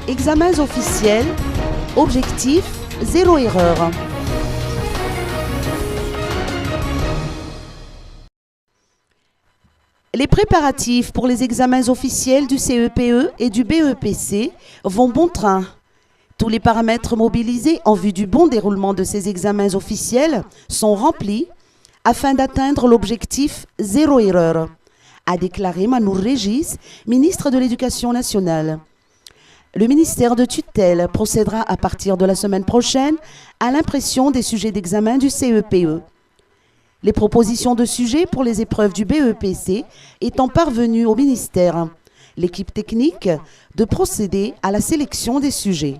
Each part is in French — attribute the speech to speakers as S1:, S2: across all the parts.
S1: Examens officiels, objectif, zéro erreur. Les préparatifs pour les examens officiels du CEPE et du BEPC vont bon train. Tous les paramètres mobilisés en vue du bon déroulement de ces examens officiels sont remplis afin d'atteindre l'objectif zéro erreur, a déclaré Manour Régis, ministre de l'Éducation nationale. Le ministère de tutelle procédera à partir de la semaine prochaine à l'impression des sujets d'examen du CEPE. Les propositions de sujets pour les épreuves du BEPC étant parvenues au ministère, l'équipe technique de procéder à la sélection des sujets.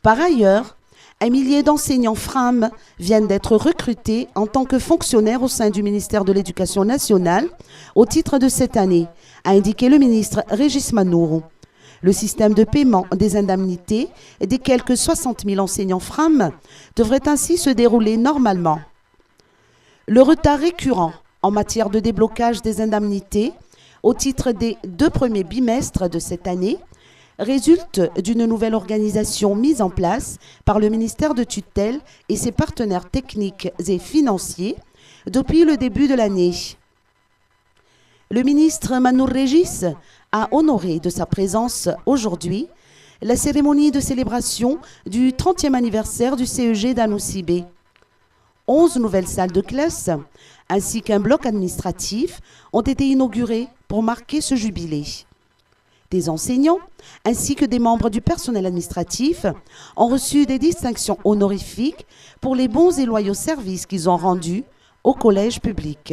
S1: Par ailleurs, un millier d'enseignants FRAM viennent d'être recrutés en tant que fonctionnaires au sein du ministère de l'Éducation nationale au titre de cette année, a indiqué le ministre Régis Manour. Le système de paiement des indemnités des quelques 60 000 enseignants FRAM devrait ainsi se dérouler normalement. Le retard récurrent en matière de déblocage des indemnités au titre des 2 premiers bimestres de cette année résulte d'une nouvelle organisation mise en place par le ministère de tutelle et ses partenaires techniques et financiers depuis le début de l'année. Le ministre Manour Régis a honoré de sa présence aujourd'hui la cérémonie de célébration du 30e anniversaire du CEG d'Anoussi-B. 11 nouvelles salles de classe ainsi qu'un bloc administratif ont été inaugurés pour marquer ce jubilé. Des enseignants ainsi que des membres du personnel administratif ont reçu des distinctions honorifiques pour les bons et loyaux services qu'ils ont rendus au collège public.